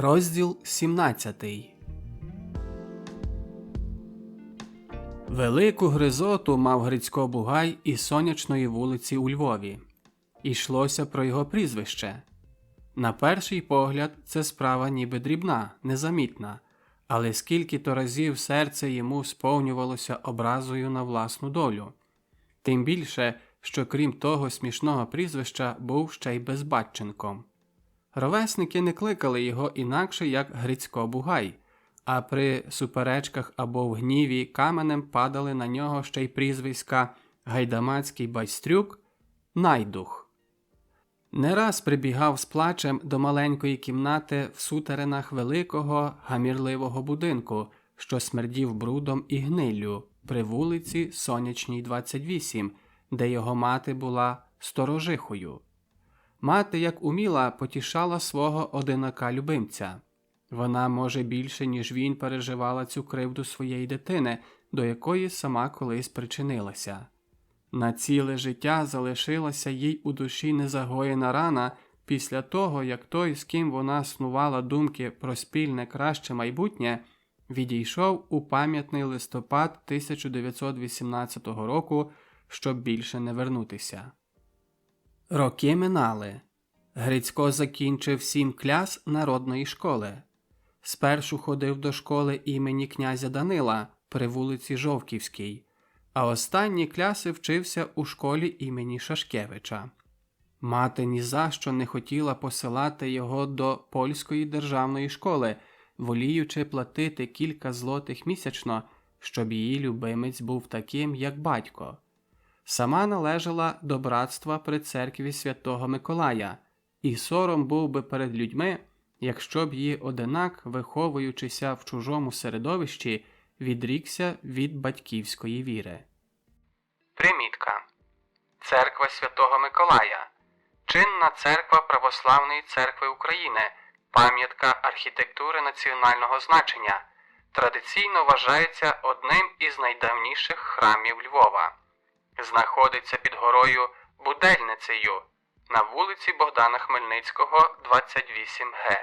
Розділ 17. Велику гризоту мав Грицько Бугай із Сонячної вулиці у Львові. Ішлося про його прізвище. На перший погляд, це справа ніби дрібна, незамітна, але скільки-то разів серце йому сповнювалося образою на власну долю. Тим більше, що крім того смішного прізвища був ще й безбатченком. Ровесники не кликали його інакше, як Грицько Бугай, а при суперечках або в гніві каменем падали на нього ще й прізвиська Гайдамацький байстрюк, Найдух. Не раз прибігав з плачем до маленької кімнати в сутеренах великого гамірливого будинку, що смердів брудом і гниллю, при вулиці Сонячній, 28, де його мати була сторожихою. Мати, як уміла, потішала свого одинака-любимця. Вона, може, більше, ніж він, переживала цю кривду своєї дитини, до якої сама колись причинилася. На ціле життя залишилася їй у душі незагоєна рана після того, як той, з ким вона снувала думки про спільне краще майбутнє, відійшов у пам'ятний листопад 1918 року, щоб більше не вернутися. Роки минали. Грицько закінчив 7 кляс народної школи. Спершу ходив до школи імені князя Данила при вулиці Жовківській, а останні кляси вчився у школі імені Шашкевича. Мати ні за що не хотіла посилати його до польської державної школи, воліючи платити кілька злотих місячно, щоб її любимець був таким, як батько. Сама належала до братства при церкві Святого Миколая, і сором був би перед людьми, якщо б її одинак, виховуючися в чужому середовищі, відрікся від батьківської віри. Примітка. Церква Святого Миколая. Чинна церква Православної церкви України. Пам'ятка архітектури національного значення. Традиційно вважається одним із найдавніших храмів Львова. Знаходиться під горою Будельницею на вулиці Богдана Хмельницького, 28Г.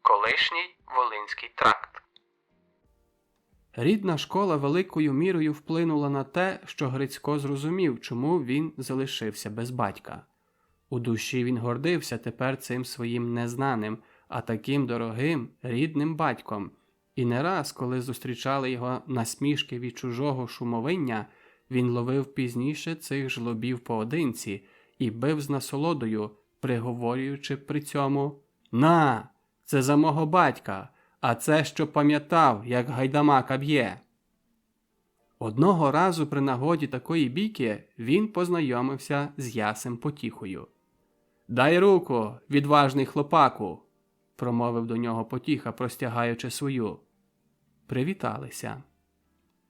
Колишній Волинський тракт. Рідна школа великою мірою вплинула на те, що Грицько зрозумів, чому він залишився без батька. У душі він гордився тепер цим своїм незнаним, а таким дорогим, рідним батьком. І не раз, коли зустрічали його насмішки від чужого шумовиння, він ловив пізніше цих жлобів поодинці і бив з насолодою, приговорюючи при цьому: «На, це за мого батька, а це, що пам'ятав, як гайдамака б'є». Одного разу при нагоді такої бійки він познайомився з Ясем Потіхою. «Дай руку, відважний хлопаку», – промовив до нього Потіха, простягаючи свою. Привіталися.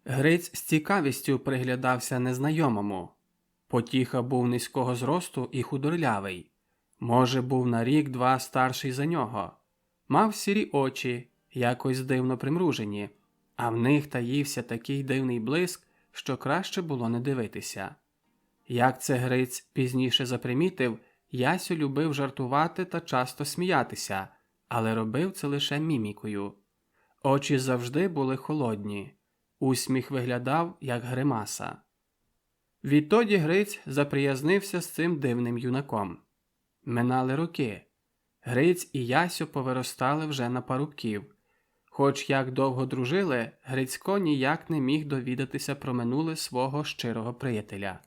Гриць з цікавістю приглядався незнайомому. Потіха був низького зросту і худорлявий. Може, був на рік-два старший за нього. Мав сірі очі, якось дивно примружені, а в них таївся такий дивний блиск, що краще було не дивитися. Як це Гриць пізніше запримітив, Ясю любив жартувати та часто сміятися, але робив це лише мімікою. Очі завжди були холодні. Усміх виглядав, як гримаса. Відтоді Гриць заприязнився з цим дивним юнаком. Минали роки. Гриць і Ясю повиростали вже на парубків. Хоч як довго дружили, Грицько ніяк не міг довідатися про минуле свого щирого приятеля.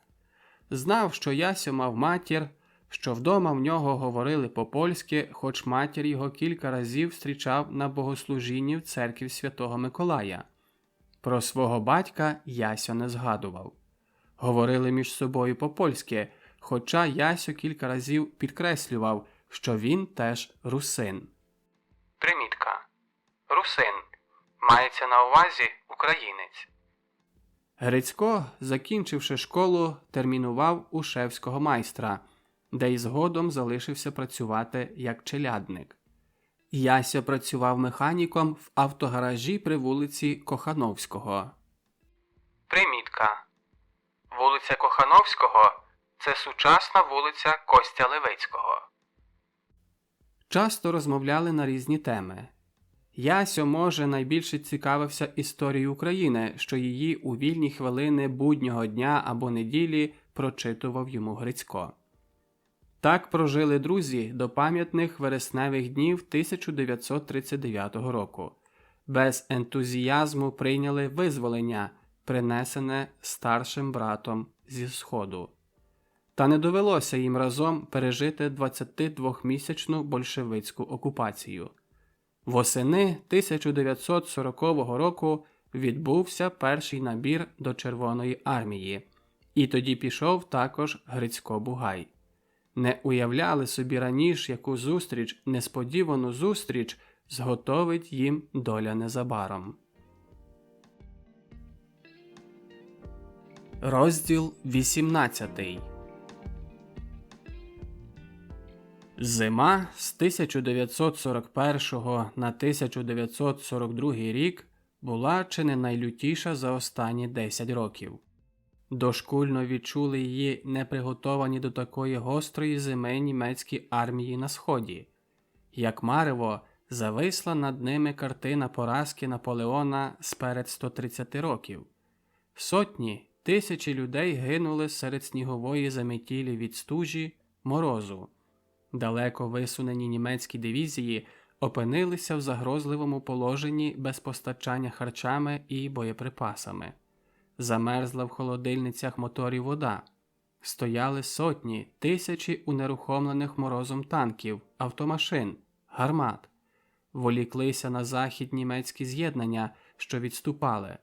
Знав, що Ясю мав матір, що вдома в нього говорили по-польськи, хоч матір його кілька разів зустрічав на богослужінні в церкві Святого Миколая. Про свого батька Ясю не згадував. Говорили між собою по-польськи, хоча Ясю кілька разів підкреслював, що він теж русин. Примітка. Русин. Мається на увазі українець. Грицько, закінчивши школу, термінував у шефського майстра, де й згодом залишився працювати як челядник. Ясю працював механіком в автогаражі при вулиці Кохановського. Примітка. Вулиця Кохановського – це сучасна вулиця Костя Левицького. Часто розмовляли на різні теми. Ясьо, може, найбільше цікавився історією України, що її у вільні хвилини буднього дня або неділі прочитував йому Грицько. Так прожили друзі до пам'ятних вересневих днів 1939 року. Без ентузіазму прийняли визволення, принесене старшим братом зі Сходу. Та не довелося їм разом пережити 22-місячну большевицьку окупацію. Восени 1940 року відбувся перший набір до Червоної армії, і тоді пішов також Грицько-Бугай. Не уявляли собі раніше, яку зустріч, несподівану зустріч, зготовить їм доля незабаром. Розділ 18. Зима з 1941 на 1942 рік була чи не найлютіша за останні 10 років. Дошкульно відчули її неприготовані до такої гострої зими німецькі армії на Сході. Як марево, зависла над ними картина поразки Наполеона сперед 130 років. Сотні, тисячі людей гинули серед снігової заметілі від стужі, морозу. Далеко висунені німецькі дивізії опинилися в загрозливому положенні без постачання харчами і боєприпасами. Замерзла в холодильницях моторів вода. Стояли сотні, тисячі унерухомлених морозом танків, автомашин, гармат. Воліклися на захід німецькі з'єднання, що відступали.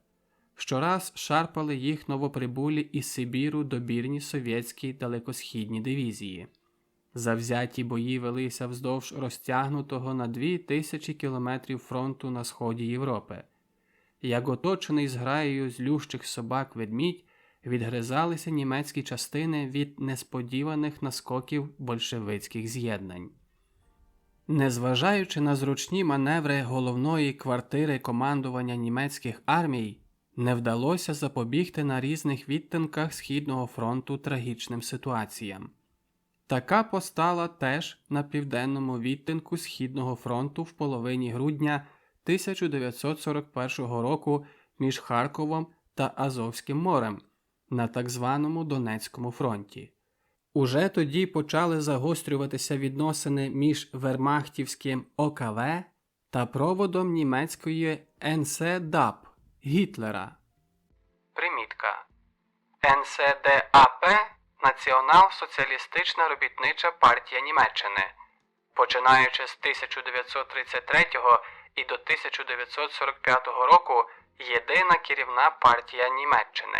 Щораз шарпали їх новоприбулі із Сибіру добірні совєтські далекосхідні дивізії. Завзяті бої велися вздовж розтягнутого на 2000 кілометрів фронту на сході Європи. Як оточений зграєю злющих собак ведмідь, відгризалися німецькі частини від несподіваних наскоків большевицьких з'єднань. Незважаючи на зручні маневри головної квартири командування німецьких армій, не вдалося запобігти на різних відтинках Східного фронту трагічним ситуаціям. Така постала теж на південному відтинку Східного фронту в половині грудня 1941 року між Харковом та Азовським морем на так званому Донецькому фронті. Уже тоді почали загострюватися відносини між вермахтівським ОКВ та проводом німецької НСДАП Гітлера. Примітка. НСДАП – Націонал-соціалістична робітнича партія Німеччини. Починаючи з 1933 і до 1945 року єдина керівна партія Німеччини.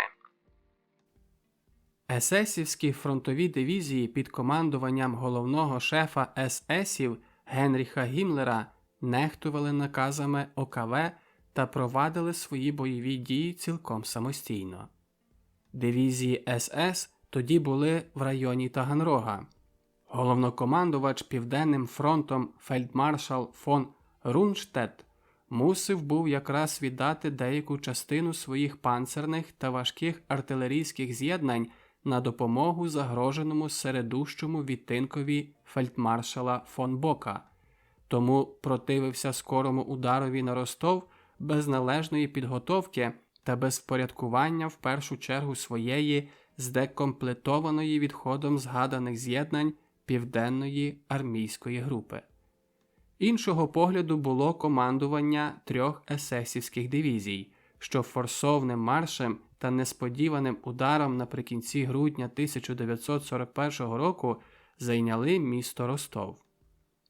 Есесівські фронтові дивізії під командуванням головного шефа есесів Генріха Гіммлера нехтували наказами ОКВ та провадили свої бойові дії цілком самостійно. Дивізії СС тоді були в районі Таганрога. Головнокомандувач Південним фронтом фельдмаршал фон Рунштедт мусив був якраз віддати деяку частину своїх панцерних та важких артилерійських з'єднань на допомогу загроженому середущому відтинкові фельдмаршала фон Бока, тому противився скорому ударові на Ростов без належної підготовки та без впорядкування в першу чергу своєї здекомплектованої відходом згаданих з'єднань Південної армійської групи. Іншого погляду було командування 3 есесівських дивізій, що форсовним маршем та несподіваним ударом наприкінці грудня 1941 року зайняли місто Ростов.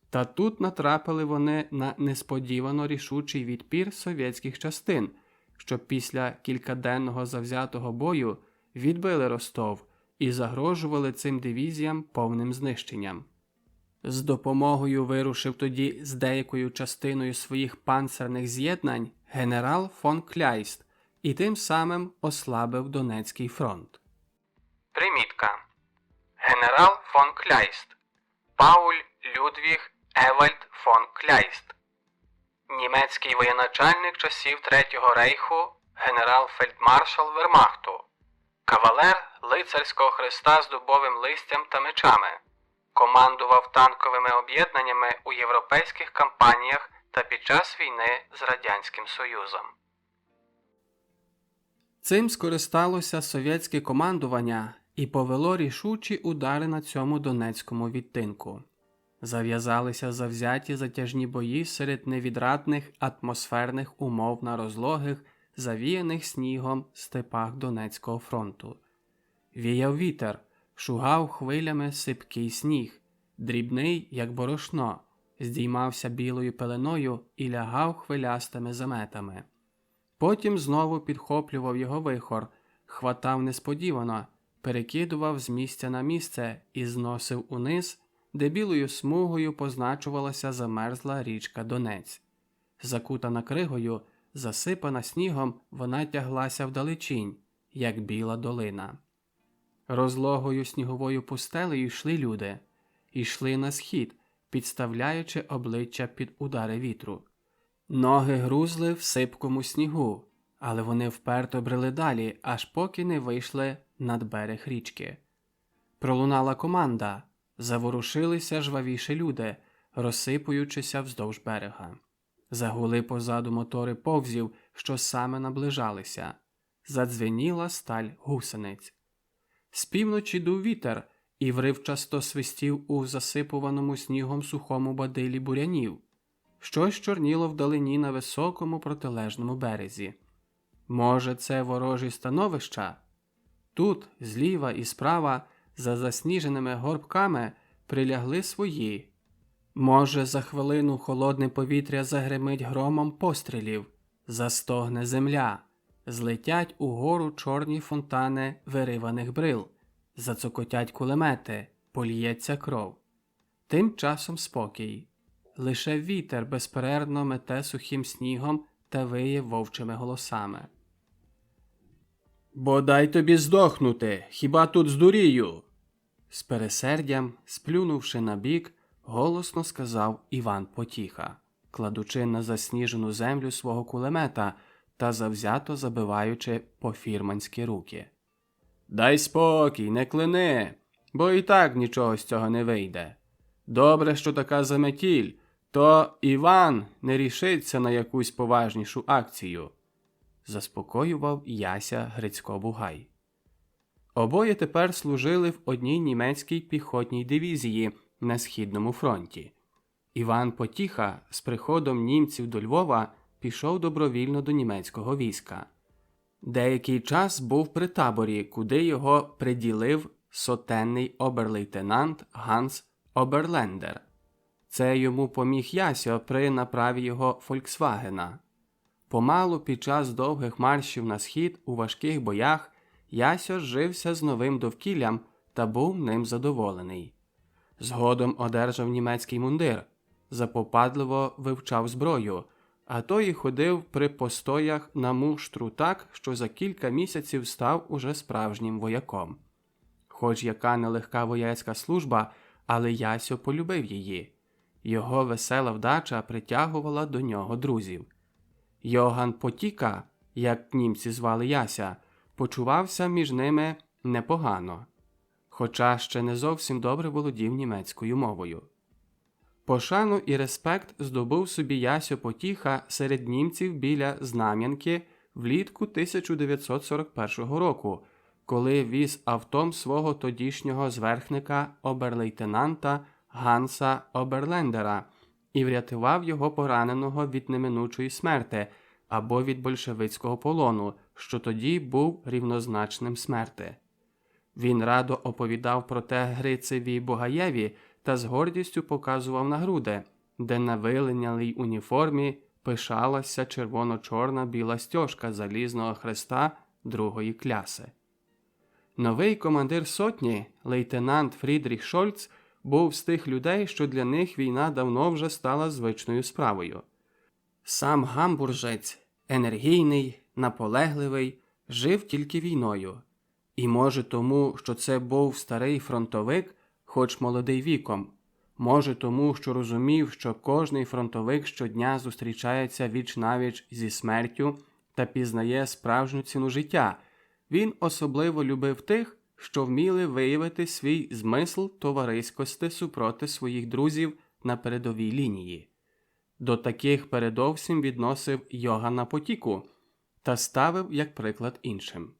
Та тут натрапили вони на несподівано рішучий відпір совєтських частин, що після кількаденного завзятого бою відбили Ростов і загрожували цим дивізіям повним знищенням. З допомогою вирушив тоді з деякою частиною своїх панцерних з'єднань генерал фон Кляйст і тим самим ослабив Донецький фронт. Примітка. Генерал фон Кляйст. Пауль Людвіг Евальд фон Кляйст. Німецький воєначальник часів Третього рейху, генерал-фельдмаршал Вермахту. Кавалер лицарського хреста з дубовим листям та мечами. командував танковими об'єднаннями у європейських кампаніях та під час війни з Радянським Союзом. Цим скористалося совєтське командування і повело рішучі удари на цьому Донецькому відтинку. Зав'язалися завзяті затяжні бої серед невідрадних атмосферних умов на розлогих, завіяних снігом степах Донецького фронту. Віяв вітер, шугав хвилями сипкий сніг, дрібний, як борошно, здіймався білою пеленою і лягав хвилястими заметами. Потім знову підхоплював його вихор, хватав несподівано, перекидував з місця на місце і зносив униз, де білою смугою позначувалася замерзла річка Донець. Закутана кригою, засипана снігом, вона тяглася вдалечінь, як біла долина. Розлогою сніговою пустелею йшли люди. Йшли на схід, підставляючи обличчя під удари вітру. Ноги грузли в сипкому снігу, але вони вперто брели далі, аж поки не вийшли над берег річки. Пролунала команда, заворушилися жвавіші люди, розсипуючися вздовж берега. Загули позаду мотори повзів, що саме наближалися. Задзвеніла сталь гусениць. З півночі дув вітер і вривчасто свистів у засипуваному снігом сухому бадилі бурянів. Щось чорніло вдалині на високому протилежному березі. Може, це ворожі становища? Тут, зліва і справа, за засніженими горбками, прилягли свої. Може, за хвилину холодне повітря загримить громом пострілів, застогне земля, злетять угору чорні фонтани вириваних брил, зацокотять кулемети, поліється кров. Тим часом спокій. Лише вітер безперервно мете сухим снігом та виє вовчими голосами. «Бодай тобі здохнути! Хіба тут здурію?» З пересердям, сплюнувши набік, голосно сказав Іван Потіха, кладучи на засніжену землю свого кулемета та завзято забиваючи по-фірманськи руки. «Дай спокій, не клини, бо і так нічого з цього не вийде. Добре, що така заметіль, то Іван не рішиться на якусь поважнішу акцію», заспокоював Яся Грицько-Бугай. Обоє тепер служили в одній німецькій піхотній дивізії на Східному фронті. Іван Потіха з приходом німців до Львова пішов добровільно до німецького війська. Деякий час був при таборі, куди його приділив сотенний оберлейтенант Ганс Оберлендер. Це йому поміг Ясьо при направі його «Фольксвагена». Помалу під час довгих маршів на схід у важких боях Ясьо зжився з новим довкіллям та був ним задоволений. Згодом одержав німецький мундир, запопадливо вивчав зброю, а то й ходив при постоях на муштру так, що за кілька місяців став уже справжнім вояком. Хоч яка нелегка вояцька служба, але Ясьо полюбив її. Його весела вдача притягувала до нього друзів. Йоган Потіка, як німці звали Яся, почувався між ними непогано, хоча ще не зовсім добре володів німецькою мовою. Пошану і респект здобув собі Ясьо Потіха серед німців біля Знам'янки влітку 1941 року, коли віз автом свого тодішнього зверхника оберлейтенанта Ганса Оберлендера і врятував його пораненого від неминучої смерти або від большевицького полону, що тоді був рівнозначним смерти. Він радо оповідав про те Грицеві Бугаєві та з гордістю показував на груди, де на вилинялій уніформі пишалася червоно-чорна біла стяжка залізного хреста другої кляси. Новий командир сотні, лейтенант Фрідріх Шольц, був з тих людей, що для них війна давно вже стала звичною справою. Сам гамбуржець, енергійний, наполегливий, жив тільки війною. І може тому, що це був старий фронтовик, хоч молодий віком, може тому, що розумів, що кожний фронтовик щодня зустрічається віч-навіч зі смертю та пізнає справжню ціну життя. Він особливо любив тих, що вміли виявити свій змисл товариськости супроти своїх друзів на передовій лінії. До таких передовсім відносив Йоганна Потіку та ставив як приклад іншим.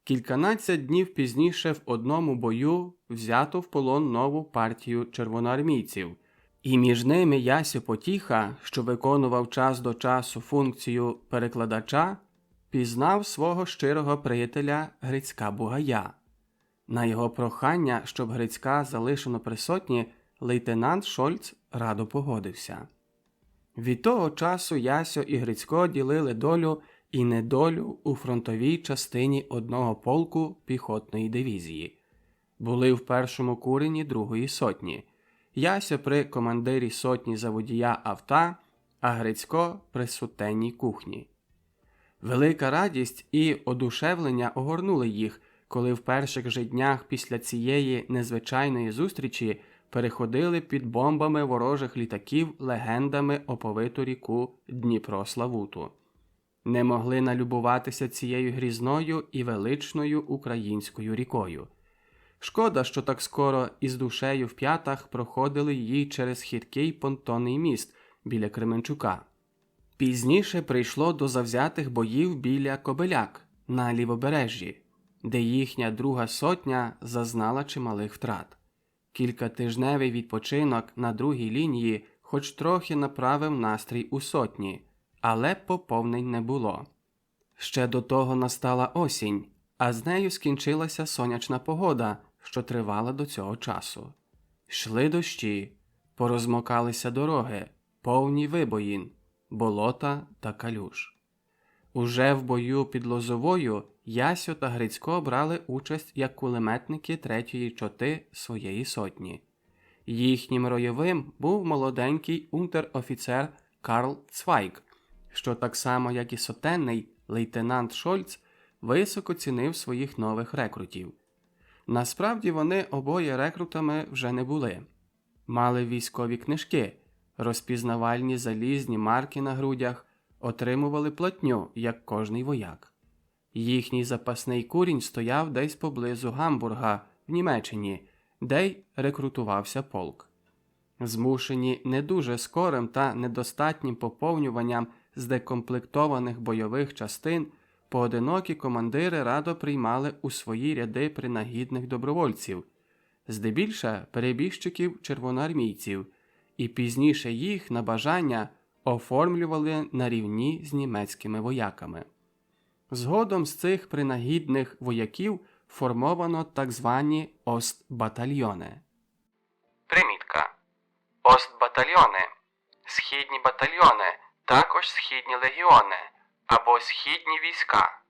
Кільканадцять днів пізніше в одному бою взято в полон нову партію червоноармійців, і між ними Ясьо Потіха, що виконував час до часу функцію перекладача, пізнав свого щирого приятеля Грицька Бугая. На його прохання, щоб Грицька залишено при сотні, лейтенант Шольц радо погодився. Від того часу Ясьо і Грицько ділили долю і недолю у фронтовій частині одного полку піхотної дивізії. Були в першому курені другої сотні. Ясьо при командирі сотні за водія авта, а Грицько при сутенній кухні. Велика радість і одушевлення огорнули їх, коли в перших же днях після цієї незвичайної зустрічі переходили під бомбами ворожих літаків легендами оповиту ріку Дніпро-Славуту. Не могли налюбуватися цією грізною і величною українською рікою. Шкода, що так скоро із душею в п'ятах проходили її через хиткий понтонний міст біля Кременчука. Пізніше прийшло до завзятих боїв біля Кобиляк на Лівобережжі, де їхня друга сотня зазнала чималих втрат. Кількатижневий відпочинок на другій лінії хоч трохи направив настрій у сотні, але поповнень не було. Ще до того настала осінь, а з нею скінчилася сонячна погода, що тривала до цього часу. Йшли дощі, порозмокалися дороги, повні вибоїн, болота та калюж. Уже в бою під Лозовою Ясьо та Грицько брали участь як кулеметники третьої чоти своєї сотні. Їхнім ройовим був молоденький унтер-офіцер Карл Цвайк, що так само, як і сотенний, лейтенант Шольц високо цінив своїх нових рекрутів. Насправді вони обоє рекрутами вже не були. Мали військові книжки, розпізнавальні залізні марки на грудях, отримували платню, як кожний вояк. Їхній запасний курінь стояв десь поблизу Гамбурга, в Німеччині, де й рекрутувався полк. Змушені не дуже скорим та недостатнім поповнюванням з декомплектованих бойових частин, поодинокі командири радо приймали у свої ряди принагідних добровольців, здебільше перебіжчиків червоноармійців, і пізніше їх, на бажання, оформлювали на рівні з німецькими вояками. Згодом з цих принагідних вояків формовано так звані Остбатальйони. Примітка. Остбатальйони – східні батальйони, також східні легіони або східні війська.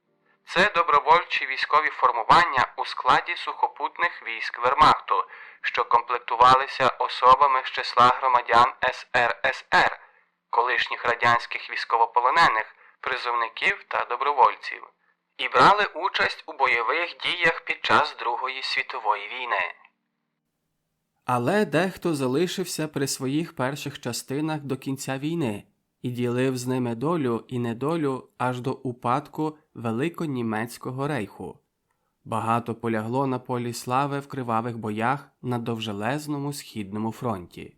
Це добровольчі військові формування у складі сухопутних військ Вермахту, що комплектувалися особами з числа громадян СРСР, колишніх радянських військовополонених, призовників та добровольців, і брали участь у бойових діях під час Другої світової війни. Але дехто залишився при своїх перших частинах до кінця війни і ділив з ними долю і недолю аж до упадку Великонімецького рейху. Багато полягло на полі слави в кривавих боях на довжелезному Східному фронті.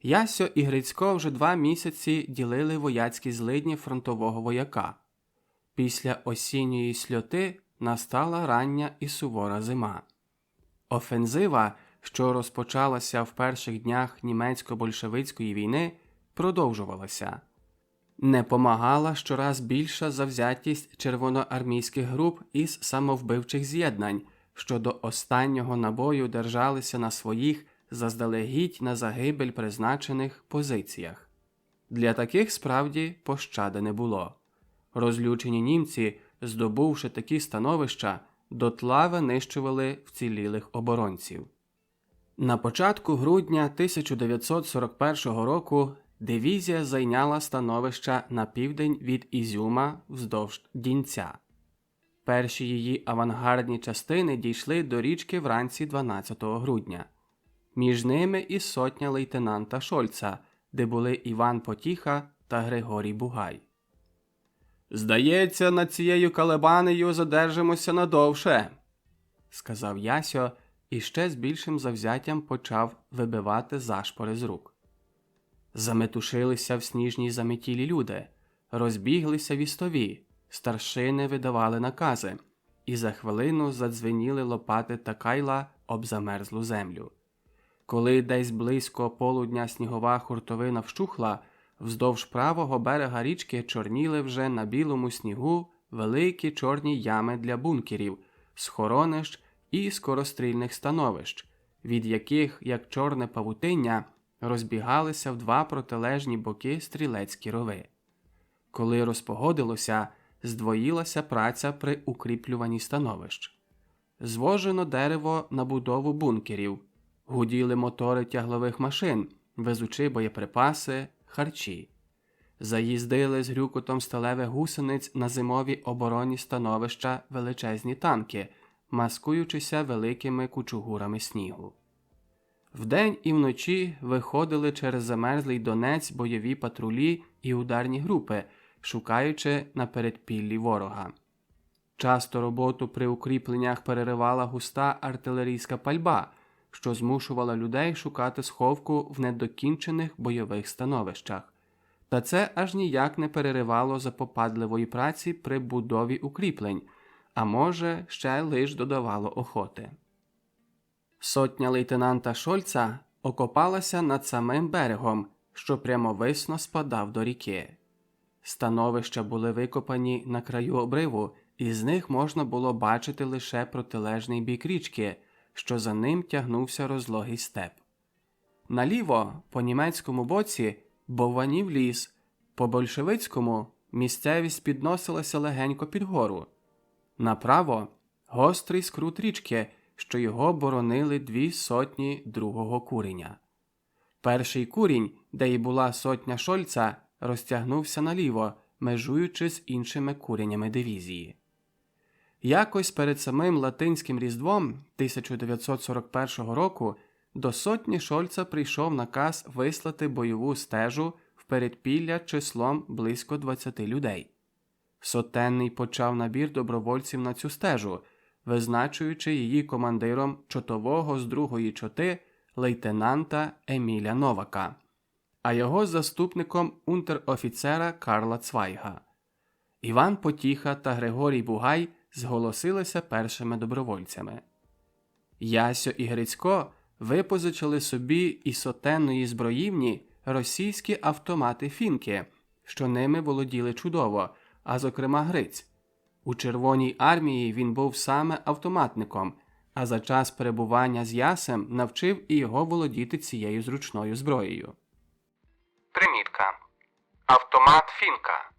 Ясьо і Грицько вже 2 місяці ділили вояцькі злидні фронтового вояка. Після осінньої сльоти настала рання і сувора зима. Офензива, що розпочалася в перших днях німецько-большевицької війни, продовжувалася. Не помагала щораз більша завзятість червоноармійських груп із самовбивчих з'єднань, що до останнього набою держалися на своїх заздалегідь на загибель призначених позиціях. Для таких справді пощади не було. Розлючені німці, здобувши такі становища, дотла винищували вцілілих оборонців. На початку грудня 1941 року дивізія зайняла становища на південь від Ізюма вздовж Дінця. Перші її авангардні частини дійшли до річки вранці 12 грудня. Між ними і сотня лейтенанта Шольца, де були Іван Потіха та Григорій Бугай. «Здається, над цією калебанею задержимося надовше», – сказав Ясьо і ще з більшим завзяттям почав вибивати зашпори з рук. Заметушилися в сніжній заметілі люди, розбіглися вістові, старшини видавали накази, і за хвилину задзвеніли лопати та кайла об замерзлу землю. Коли десь близько полудня снігова хуртовина вщухла, вздовж правого берега річки чорніли вже на білому снігу великі чорні ями для бункерів, схоронищ і скорострільних становищ, від яких, як чорне павутиння, розбігалися в два протилежні боки стрілецькі рови. Коли розпогодилося, здвоїлася праця при укріплюванні становищ. Звожено дерево на будову бункерів, гуділи мотори тяглових машин, везучи боєприпаси, харчі. Заїздили з грюкотом сталевих гусениць на зимові оборонні становища величезні танки, маскуючися великими кучугурами снігу. Вдень і вночі виходили через замерзлий Донець бойові патрулі і ударні групи, шукаючи на передпіллі ворога. Часто роботу при укріпленнях переривала густа артилерійська пальба, що змушувала людей шукати сховку в недокінчених бойових становищах. Та це аж ніяк не переривало запопадливої праці при будові укріплень, а може, ще лиш додавало охоти. Сотня лейтенанта Шольца окопалася над самим берегом, що прямовисно спадав до ріки. Становища були викопані на краю обриву, і з них можна було бачити лише протилежний бік річки, що за ним тягнувся розлогий степ. Наліво, по німецькому боці, бовванів ліс, по большевицькому місцевість підносилася легенько під гору. Направо – гострий скрут річки, що його боронили 2 сотні другого куреня. Перший курінь, де й була сотня Шольца, розтягнувся наліво, межуючи з іншими куренями дивізії. Якось перед самим Латинським Різдвом 1941 року до сотні Шольца прийшов наказ вислати бойову стежу в передпілля числом близько 20 людей. Сотенний почав набір добровольців на цю стежу, визначуючи її командиром чотового з другої чоти лейтенанта Еміля Новака, а його заступником унтер-офіцера Карла Цвайга. Іван Потіха та Григорій Бугай зголосилися першими добровольцями. Ясьо і Грицько випозичили собі із сотенної зброївні російські автомати «Фінки», що ними володіли чудово, а зокрема Гриць. У Червоній армії він був саме автоматником, а за час перебування з Ясем навчив і його володіти цією зручною зброєю. Примітка. Автомат «Фінка».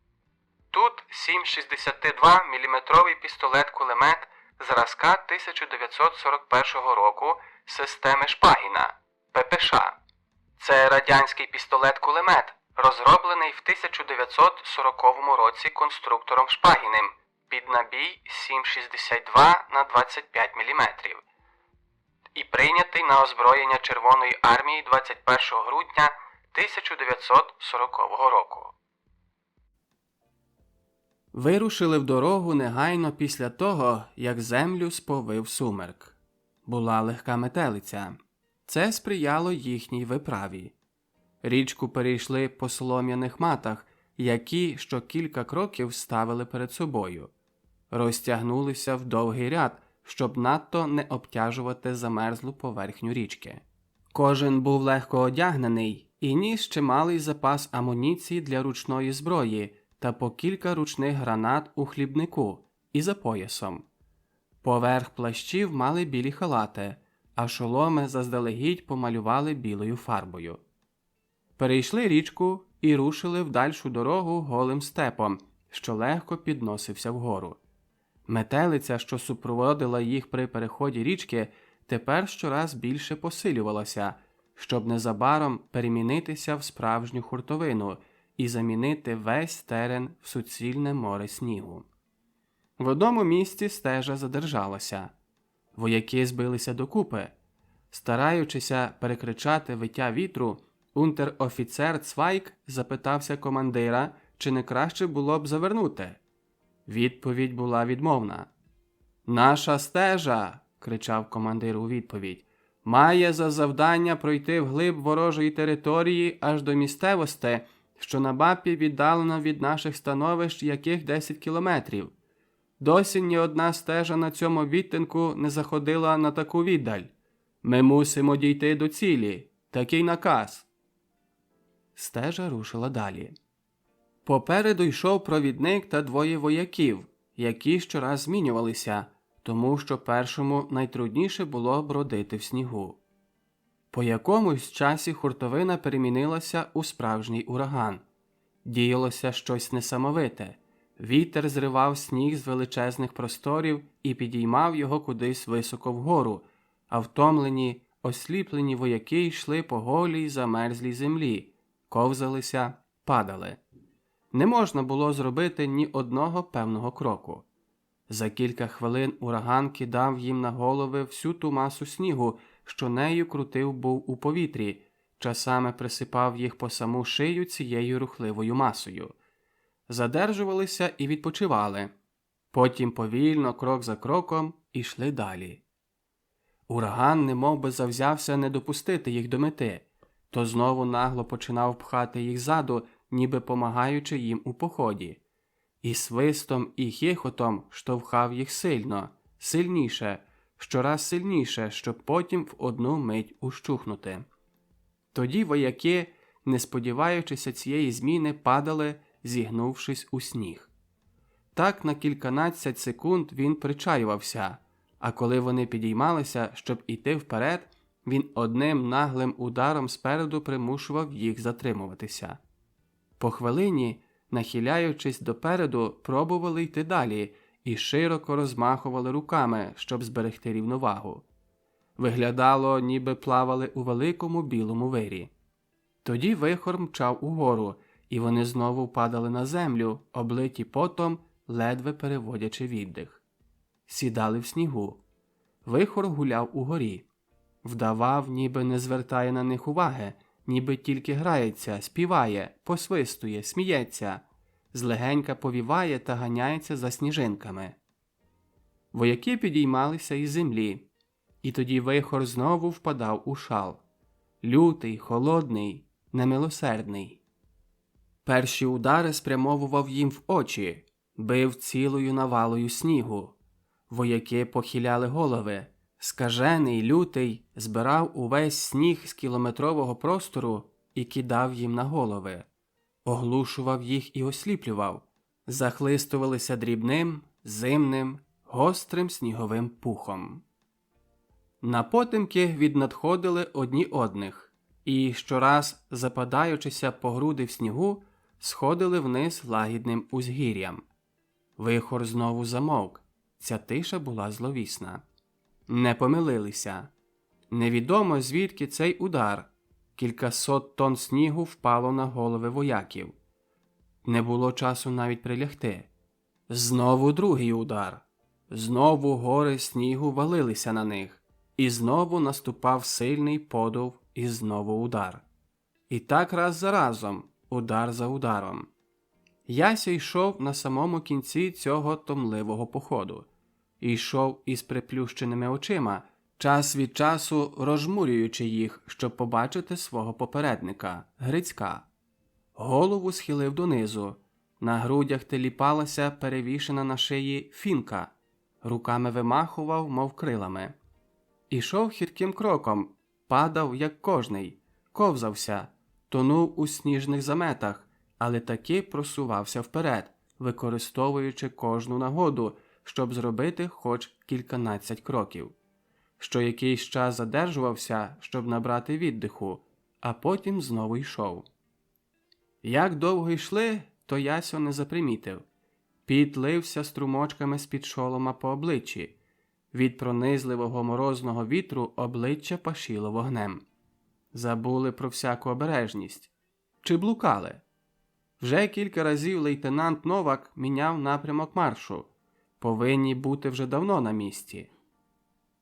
Тут 7,62 мм пістолет-кулемет зразка 1941 року системи Шпагіна, ППШ. Це радянський пістолет-кулемет, розроблений в 1940 році конструктором Шпагіним під набій 7,62 на 25 мм і прийнятий на озброєння Червоної армії 21 грудня 1940 року. Вирушили в дорогу негайно після того, як землю сповив сумерк. Була легка метелиця. Це сприяло їхній виправі. Річку перейшли по солом'яних матах, які що кілька кроків ставили перед собою. Розтягнулися в довгий ряд, щоб надто не обтяжувати замерзлу поверхню річки. Кожен був легко одягнений і ніс чималий запас амуніції для ручної зброї та по кілька ручних гранат у хлібнику і за поясом. Поверх плащів мали білі халати, а шоломи заздалегідь помалювали білою фарбою. Перейшли річку і рушили в дальшу дорогу голим степом, що легко підносився вгору. Метелиця, що супроводила їх при переході річки, тепер щораз більше посилювалася, щоб незабаром перемінитися в справжню хуртовину і замінити весь терен в суцільне море снігу. В одному місці стежа задержалася. Вояки збилися докупи. Стараючися перекричати виття вітру, унтер-офіцер Цвайк запитався командира, чи не краще було б завернути. Відповідь була відмовна. «Наша стежа!» кричав командир у відповідь, має за завдання пройти вглиб ворожої території аж до місцевостей, що на мапі віддалено від наших становищ яких 10 кілометрів. Досі ні одна стежа на цьому відтинку не заходила на таку віддаль. Ми мусимо дійти до цілі. Такий наказ. Стежа рушила далі. Попереду йшов провідник та двоє вояків, які щораз змінювалися, тому що першому найтрудніше було бродити в снігу. По якомусь часі хуртовина перемінилася у справжній ураган. Діялося щось несамовите. Вітер зривав сніг з величезних просторів і підіймав його кудись високо вгору, а втомлені, осліплені вояки йшли по голій замерзлій землі, ковзалися, падали. Не можна було зробити ні одного певного кроку. За кілька хвилин ураган кидав їм на голови всю ту масу снігу, що нею крутив був у повітрі, часами присипав їх по саму шию цією рухливою масою. Задержувалися і відпочивали. Потім повільно, крок за кроком, ішли далі. Ураган немовби завзявся не допустити їх до мети, то знову нагло починав пхати їх ззаду, ніби помагаючи їм у поході. І свистом, і хихотом штовхав їх сильно, сильніше, щораз сильніше, щоб потім в одну мить ущухнути. Тоді вояки, не сподіваючися цієї зміни, падали, зігнувшись у сніг. Так на кільканадцять секунд він причаювався, а коли вони підіймалися, щоб іти вперед, він одним наглим ударом спереду примушував їх затримуватися. По хвилині, нахиляючись допереду, пробували йти далі і широко розмахували руками, щоб зберегти рівновагу. Виглядало, ніби плавали у великому білому вирі. Тоді вихор мчав угору, і вони знову падали на землю, облиті потом, ледве переводячи віддих. Сідали в снігу. Вихор гуляв угорі. Вдавав, ніби не звертає на них уваги, ніби тільки грається, співає, посвистує, сміється, злегенька повіває та ганяється за сніжинками. Вояки підіймалися із землі, і тоді вихор знову впадав у шал. Лютий, холодний, немилосердний. Перші удари спрямовував їм в очі, бив цілою навалою снігу. Вояки похиляли голови. Скажений, лютий, збирав увесь сніг з кілометрового простору і кидав їм на голови. Оглушував їх і осліплював. Захлистувалися дрібним, зимним, гострим сніговим пухом. Напотемки віднадходили одні одних і, щораз западаючися по груди в снігу, сходили вниз лагідним узгір'ям. Вихор знову замовк. Ця тиша була зловісна. Не помилилися. Невідомо, звідки цей удар. Кількасот тонн снігу впало на голови вояків. Не було часу навіть прилягти. Знову другий удар. Знову гори снігу валилися на них. І знову наступав сильний подув і знову удар. І так раз за разом, удар за ударом. Яся йшов на самому кінці цього томливого походу. Йшов із приплющеними очима, час від часу розжмурюючи їх, щоб побачити свого попередника, Грицька. Голову схилив донизу. На грудях теліпалася перевішена на шиї фінка. Руками вимахував, мов крилами. Ішов хитким кроком, падав, як кожний, ковзався, тонув у сніжних заметах, але таки просувався вперед, використовуючи кожну нагоду, щоб зробити хоч кільканадцять кроків. Що якийсь час задержувався, щоб набрати віддиху, а потім знову йшов. Як довго йшли, то Ясьо не запримітив. Піт лився струмочками з-під шолома по обличчі. Від пронизливого морозного вітру обличчя пашіло вогнем. Забули про всяку обережність. Чи блукали? Вже кілька разів лейтенант Новак міняв напрямок маршу. Повинні бути вже давно на місці.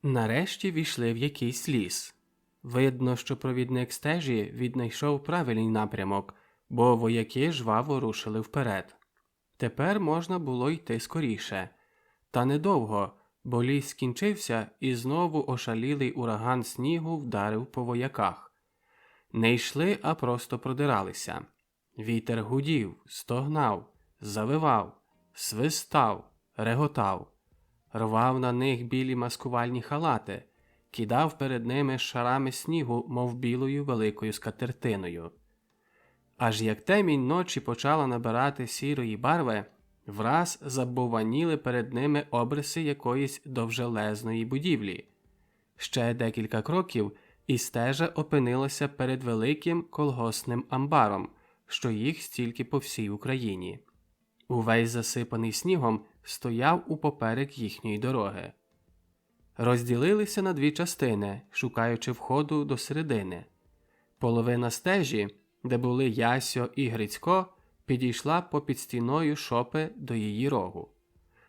Нарешті війшли в якийсь ліс. Видно, що провідник стежі віднайшов правильний напрямок, бо вояки жваво рушили вперед. Тепер можна було йти скоріше. Та недовго, бо ліс скінчився і знову ошалілий ураган снігу вдарив по вояках. Не йшли, а просто продиралися. Вітер гудів, стогнав, завивав, свистав, реготав. Рвав на них білі маскувальні халати, кидав перед ними шарами снігу, мов білою великою скатертиною. Аж як темінь ночі почала набирати сірої барви, враз забовваніли перед ними обриси якоїсь довжелезної будівлі. Ще декілька кроків, і стежа опинилася перед великим колгоспним амбаром, що їх стільки по всій Україні. Увесь засипаний снігом стояв упоперек їхньої дороги. Розділилися на дві частини, шукаючи входу до середини. Половина стежі, де були Ясьо і Грицько, підійшла попід стіною шопи до її рогу.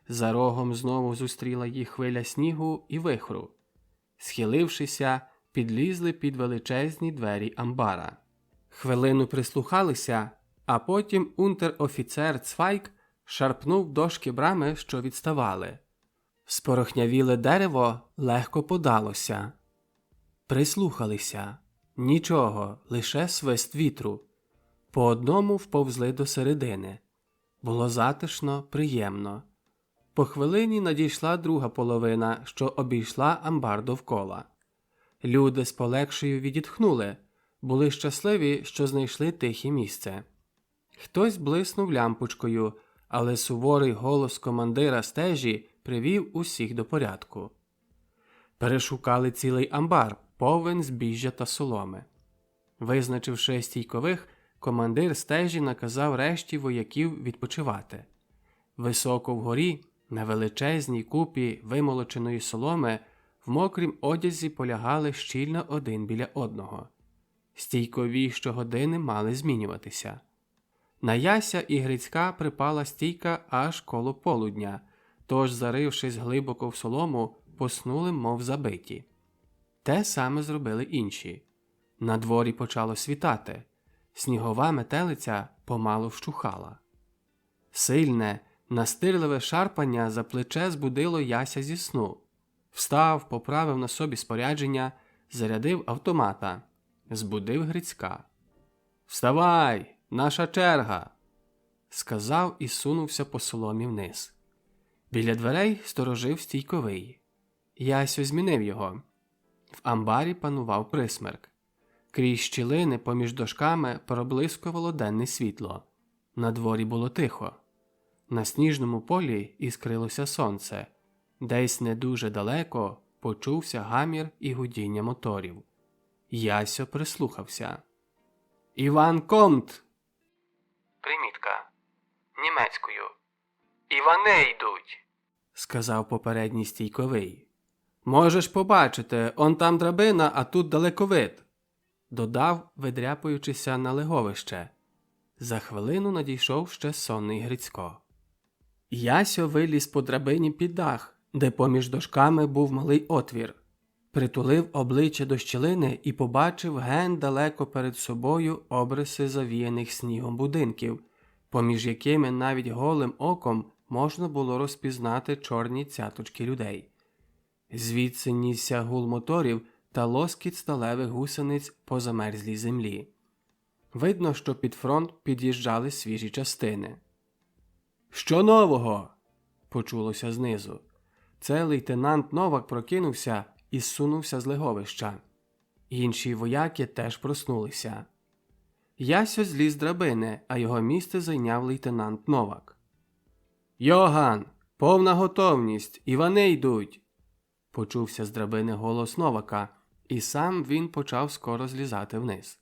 За рогом знову зустріла їх хвиля снігу і вихру. Схилившися, підлізли під величезні двері амбара. Хвилину прислухалися, а потім унтер-офіцер Цвайк шарпнув дошки брами, що відставали. Спорохнявіле дерево легко подалося. Прислухалися. Нічого, лише свист вітру. По одному вповзли до середини. Було затишно, приємно. По хвилині надійшла друга половина, що обійшла амбар довкола. Люди з полегшою відітхнули, були щасливі, що знайшли тихе місце. Хтось блиснув лямпочкою, але суворий голос командира стежі привів усіх до порядку. Перешукали цілий амбар, повен збіжжя та соломи. Визначивши стійкових, командир стежі наказав решті вояків відпочивати. Високо вгорі, на величезній купі вимолоченої соломи, в мокрім одязі полягали щільно один біля одного. Стійкові щогодини мали змінюватися. На Яся і Грицька припала стійка аж коло полудня, тож, зарившись глибоко в солому, поснули, мов забиті. Те саме зробили інші. На дворі почало світати. Снігова метелиця помалу вщухала. Сильне, настирливе шарпання за плече збудило Яся зі сну. Встав, поправив на собі спорядження, зарядив автомата. Збудив Грицька. «Вставай! Наша черга!» сказав і сунувся по соломі вниз. Біля дверей сторожив стійковий. Ясьо змінив його. В амбарі панував присмерк. Крізь щілини поміж дошками проблискувало денне світло. На дворі було тихо. На сніжному полі іскрилося сонце. Десь не дуже далеко почувся гамір і гудіння моторів. Ясьо прислухався. «Іван Комт!» Примітка. Німецькою. «Івани йдуть!» сказав попередній стійковий. «Можеш побачити, он там драбина, а тут далековид!» додав, видряпуючися на леговище. За хвилину надійшов ще сонний Грицько. Ясьо виліз по драбині під дах, де поміж дошками був малий отвір. Притулив обличчя до щілини і побачив ген далеко перед собою обриси завіяних снігом будинків, поміж якими навіть голим оком можна було розпізнати чорні цяточки людей. Звідси нісся гул моторів та лоскіт сталевих гусениць по замерзлій землі. Видно, що під фронт під'їжджали свіжі частини. «Що нового?» – почулося знизу. Це лейтенант Новак прокинувся і зсунувся з леговища. Інші вояки теж проснулися. Ясьо зліз з драбини, а його місце зайняв лейтенант Новак. «Йоган! Повна готовність! Івани йдуть!» Почувся з драбини голос Новака, і сам він почав скоро злізати вниз.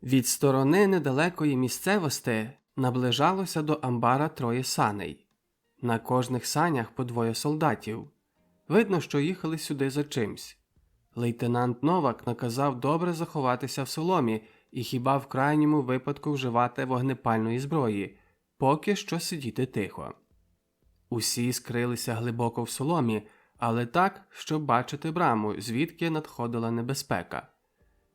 Від сторони недалекої місцевості наближалося до амбара троє саней. На кожних санях по двоє солдатів. Видно, що їхали сюди за чимсь. Лейтенант Новак наказав добре заховатися в соломі і хіба в крайньому випадку вживати вогнепальної зброї, поки що сидіти тихо. Усі скрилися глибоко в соломі, але так, щоб бачити браму, звідки надходила небезпека.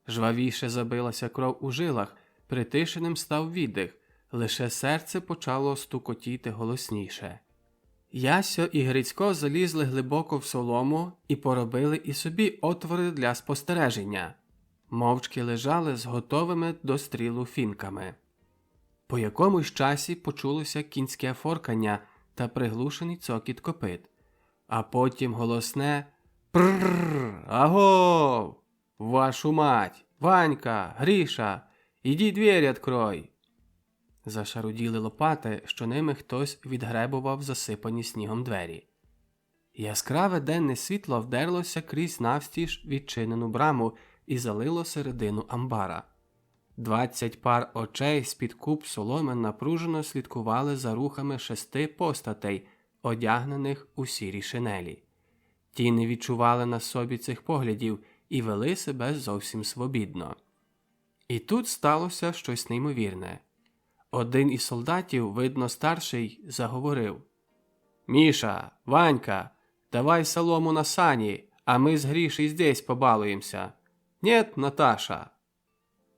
Жвавіше забилася кров у жилах, притишеним став віддих, лише серце почало стукотіти голосніше. Ясьо і Грицько залізли глибоко в солому і поробили і собі отвори для спостереження. Мовчки лежали з готовими до стрілу фінками. По якомусь часі почулося кінське форкання та приглушений цокіт копит, а потім голосне «Пррррр! Агов! Вашу мать! Ванька! Гріша! Іди двері открой!» Зашаруділи лопати, що ними хтось відгребував засипані снігом двері. Яскраве денне світло вдерлося крізь навстіж відчинену браму і залило середину амбара. 20 пар очей з-під куп соломи напружено слідкували за рухами 6 постатей, одягнених у сірі шинелі. Ті не відчували на собі цих поглядів і вели себе зовсім свобідно. І тут сталося щось неймовірне. Один із солдатів, видно старший, заговорив: «Міша, Ванька, давай солому на сані, а ми з Грішей здесь побалуємося. Нєт, Наташа?»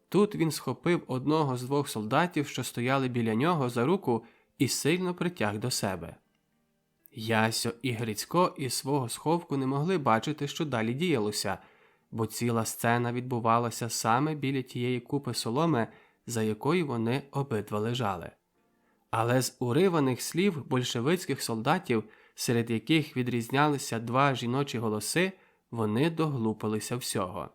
Тут він схопив одного з 2 солдатів, що стояли біля нього, за руку і сильно притяг до себе. Ясьо і Грицько із свого сховку не могли бачити, що далі діялося, бо ціла сцена відбувалася саме біля тієї купи соломи, за якою вони обидва лежали. Але з уриваних слів большевицьких солдатів, серед яких відрізнялися 2 жіночі голоси, вони доглупилися всього.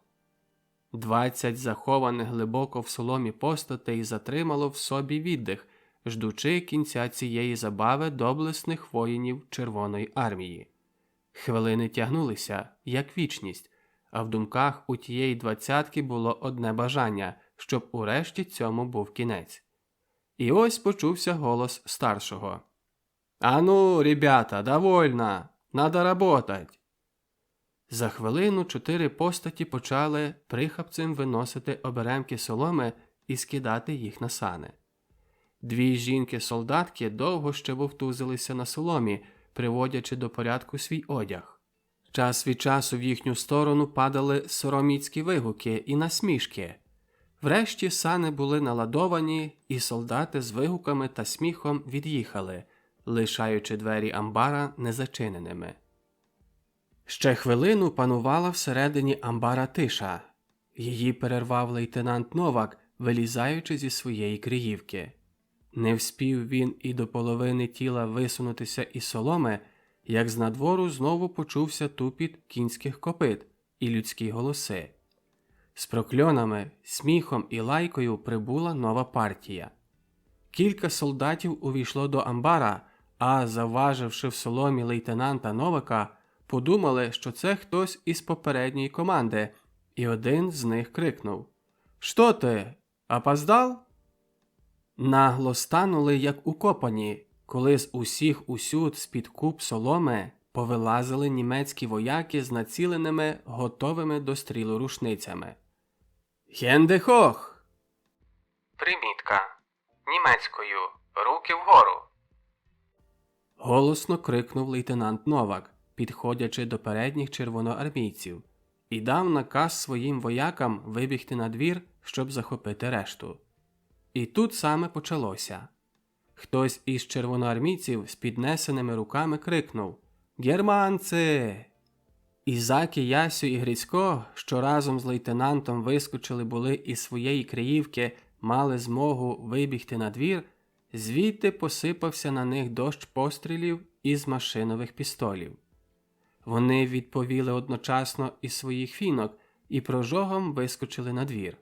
20 захованих глибоко в соломі постатей затримало в собі віддих, ждучи кінця цієї забави доблесних воїнів Червоної армії. Хвилини тягнулися, як вічність, а в думках у тієї 20-ки було одне бажання, щоб урешті цьому був кінець. І ось почувся голос старшого: «Ану, ребята, довольно! Надо работать!» За хвилину 4 постаті почали прихапцем виносити оберемки соломи і скидати їх на сани. 2 жінки-солдатки довго ще вовтузилися на соломі, приводячи до порядку свій одяг. Час від часу в їхню сторону падали сороміцькі вигуки і насмішки. Врешті сани були наладовані, і солдати з вигуками та сміхом від'їхали, лишаючи двері амбара незачиненими. Ще хвилину панувала всередині амбара тиша. Її перервав лейтенант Новак, вилізаючи зі своєї криївки. Не вспів він і до половини тіла висунутися із соломи, як з надвору знову почувся тупіт кінських копит і людські голоси. З прокльонами, сміхом і лайкою прибула нова партія. Кілька солдатів увійшло до амбара, а, завваживши в соломі лейтенанта Новака, подумали, що це хтось із попередньої команди, і один з них крикнув: «Що ти? Опоздав?» Нагло станули, як укопані, коли з усіх усюд з-під куп соломи повилазили німецькі вояки з націленими, готовими до стрілу рушницями. «Хенде хох!» Примітка. Німецькою. Руки вгору. Голосно крикнув лейтенант Новак, підходячи до передніх червоноармійців, і дав наказ своїм воякам вибігти на двір, щоб захопити решту. І тут саме почалося. Хтось із червоноармійців з піднесеними руками крикнув: «Германці!» Ізаки, Ясю і Грицько, що разом з лейтенантом вискочили були із своєї криївки, мали змогу вибігти на двір, звідти посипався на них дощ пострілів із машинових пістолів. Вони відповіли одночасно із своїх фінок і прожогом вискочили на двір.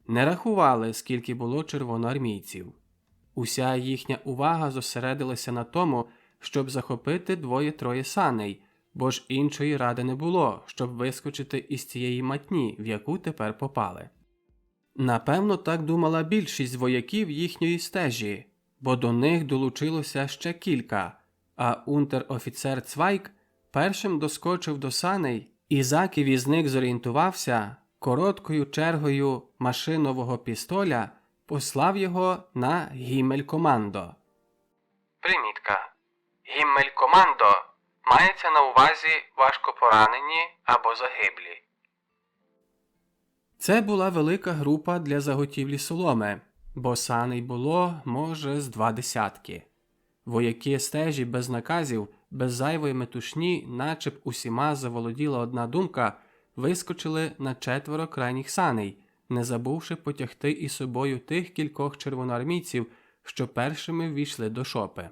Не рахували, скільки було червоноармійців. Уся їхня увага зосередилася на тому, щоб захопити 2-3 саней, бо ж іншої ради не було, щоб вискочити із цієї матні, в яку тепер попали. Напевно, так думала більшість вояків їхньої стежі, бо до них долучилося ще кілька, а унтер-офіцер Цвайк першим доскочив до саней, і заки візник зорієнтувався, короткою чергою машинового пістоля послав його на гіммель-командо. Примітка. Гіммель-командо мається на увазі важкопоранені або загиблі. Це була велика група для заготівлі соломи, бо саней було, може, з 2 десятки. Вояки стежі без наказів, без зайвої метушні, наче б усіма заволоділа одна думка, вискочили на 4 крайніх саней, не забувши потягти із собою тих кількох червоноармійців, що першими ввійшли до шопи.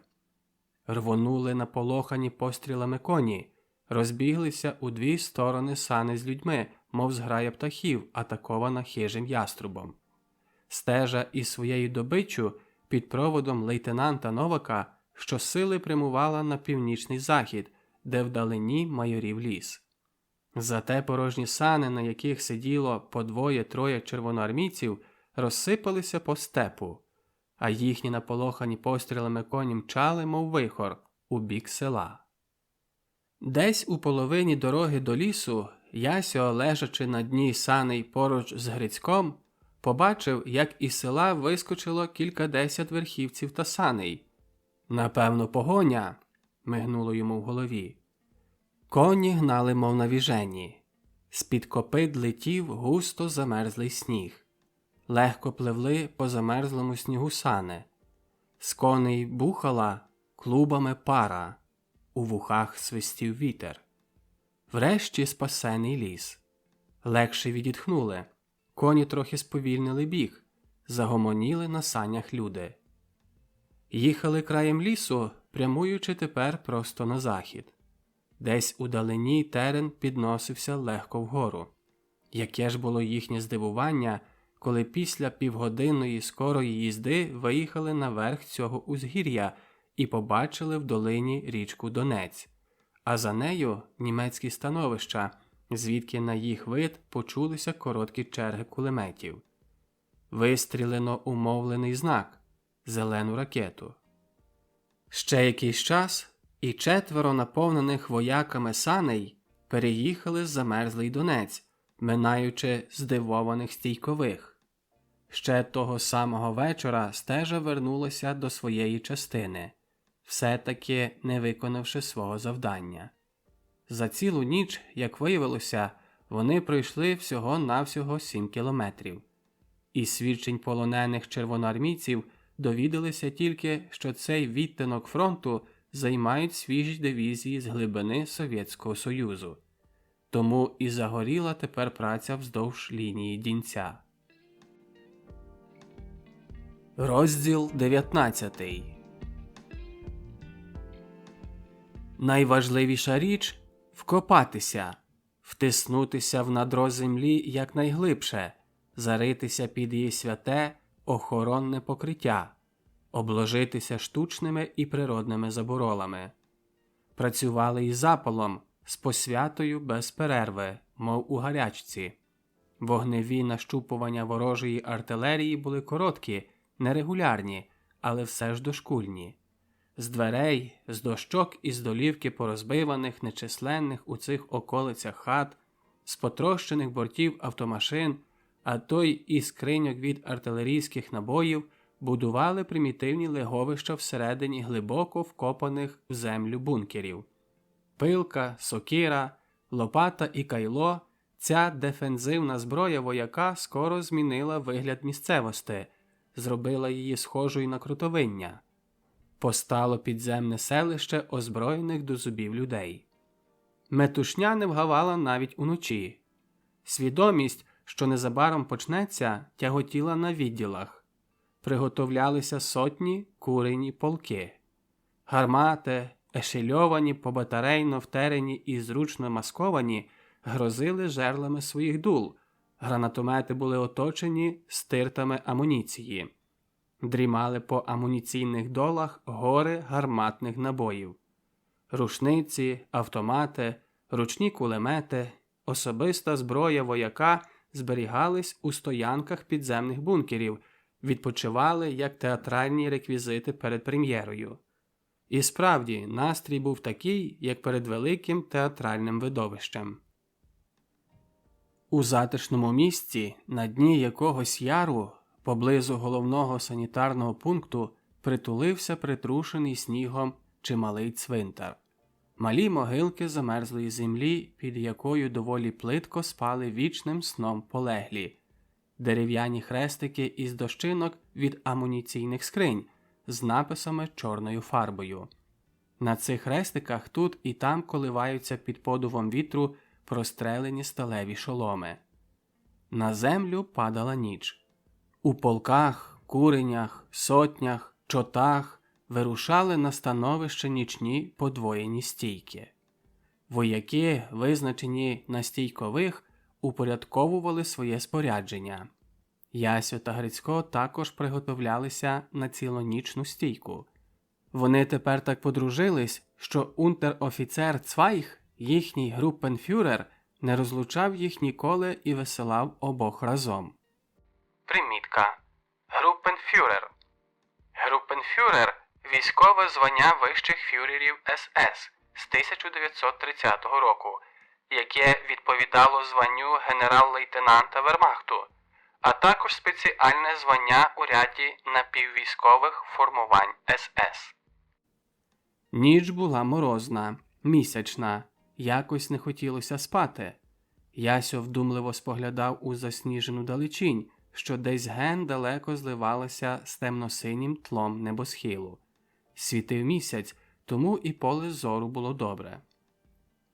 Рвонули наполохані пострілами коні, розбіглися у 2 сторони сани з людьми, мов зграя птахів, атакована хижим яструбом. Стежа із своєю добиччю під проводом лейтенанта Новака щосили прямувала на північний захід, де вдалині майорів ліс. Зате порожні сани, на яких сиділо по 2-3 червоноармійців, розсипалися по степу, а їхні наполохані пострілами коні мчали, мов вихор, у бік села. Десь у половині дороги до лісу Ясьо, лежачи на дні саней поруч з Грицьком, побачив, як із села вискочило кількадесят верхівців та саней. «Напевно, погоня», – мигнуло йому в голові. Коні гнали, мов навіжені. З-під копит летів густо замерзлий сніг. Легко пливли по замерзлому снігу сани. З коней бухала клубами пара. У вухах свистів вітер. Врешті спасений ліс. Легше відітхнули. Коні трохи сповільнили біг. Загомоніли на санях люди. Їхали краєм лісу, прямуючи тепер просто на захід. Десь удалині терен підносився легко вгору. Яке ж було їхнє здивування, коли після півгодинної скорої їзди виїхали наверх цього узгір'я і побачили в долині річку Донець, а за нею німецькі становища, звідки на їх вид почулися короткі черги кулеметів. Вистрілено умовлений знак – зелену ракету. Ще якийсь час і 4 наповнених вояками саней переїхали з замерзлий Донець, минаючи здивованих стійкових. Ще того самого вечора стежа вернулася до своєї частини, все-таки не виконавши свого завдання. За цілу ніч, як виявилося, вони пройшли всього-навсього 7 кілометрів. Із свідчень полонених червоноармійців довідалися тільки, що цей відтинок фронту займають свіжі дивізії з глибини Совєтського Союзу. Тому і загоріла тепер праця вздовж лінії Дінця. Розділ 19. Найважливіша річ – вкопатися, втиснутися в надро землі якнайглибше, заритися під її святе, охоронне покриття, обложитися штучними і природними заборолами. Працювали із запалом, з посвятою без перерви, мов у гарячці. Вогневі нащупування ворожої артилерії були короткі, нерегулярні, але все ж дошкульні. З дверей, з дощок і з долівки порозбиваних нечисленних у цих околицях хат, з потрощених бортів автомашин, а то й із скриньок від артилерійських набоїв будували примітивні леговища всередині глибоко вкопаних в землю бункерів. Пилка, сокира, лопата і кайло – ця дефензивна зброя вояка скоро змінила вигляд місцевості, зробила її схожою на крутовиння. Постало підземне селище озброєних до зубів людей. Метушня не вгавала навіть уночі. Свідомість, що незабаром почнеться, тяготіла на відділах. Приготовлялися сотні курені полки. Гармати, ешельовані, побатарейно втерені і зручно масковані, грозили жерлами своїх дул. Гранатомети були оточені стиртами амуніції. Дрімали по амуніційних долах гори гарматних набоїв. Рушниці, автомати, ручні кулемети, особиста зброя вояка зберігались у стоянках підземних бункерів, відпочивали як театральні реквізити перед прем'єрою. І справді, настрій був такий, як перед великим театральним видовищем. У затишному місці, на дні якогось яру, поблизу головного санітарного пункту, притулився притрушений снігом чималий цвинтар. Малі могилки замерзлої землі, під якою доволі плитко спали вічним сном полеглі. Дерев'яні хрестики із дощинок від амуніційних скринь, з написами чорною фарбою. На цих хрестиках тут і там коливаються під подувом вітру прострелені сталеві шоломи. На землю падала ніч. У полках, куренях, сотнях, чотах вирушали на становище нічні подвоєні стійки. Вояки, визначені на стійкових, упорядковували своє спорядження. Ясьо та Грицько також приготовлялися на цілонічну стійку. Вони тепер так подружились, що унтер-офіцер Цвайг, їхній группенфюрер, не розлучав їх ніколи і висилав обох разом. Примітка. Группенфюрер. Группенфюрер – військове звання вищих фюрерів СС з 1930 року, яке відповідало званню генерал-лейтенанта Вермахту, а також спеціальне звання у ряді напіввійськових формувань СС. Ніч була морозна, місячна, якось не хотілося спати. Ясьо вдумливо споглядав у засніжену далечінь, що десь ген далеко зливалася з темно-синім тлом небосхилу. Світив місяць, тому і поле зору було добре.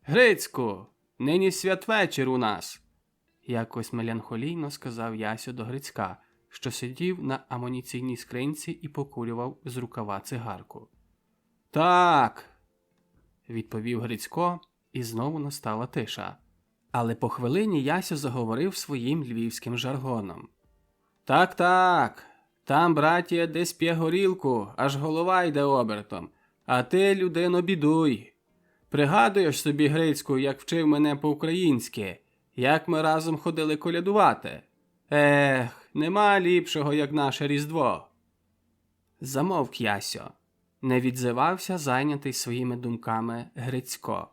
«Грицьку, нині святвечір у нас!» Якось меланхолійно сказав Ясьо до Грицька, що сидів на амуніційній скринці і покурював з рукава цигарку. «Так!» – відповів Грицько, і знову настала тиша. Але по хвилині Ясьо заговорив своїм львівським жаргоном. «Так, там, братія, десь п'є горілку, аж голова йде обертом, а ти, людино, бідуй. Пригадуєш собі, Грицьку, як вчив мене по-українськи, як ми разом ходили колядувати? Ех, нема ліпшого, як наше Різдво». Замовк Ясьо. Не відзивався зайнятий своїми думками Грицько.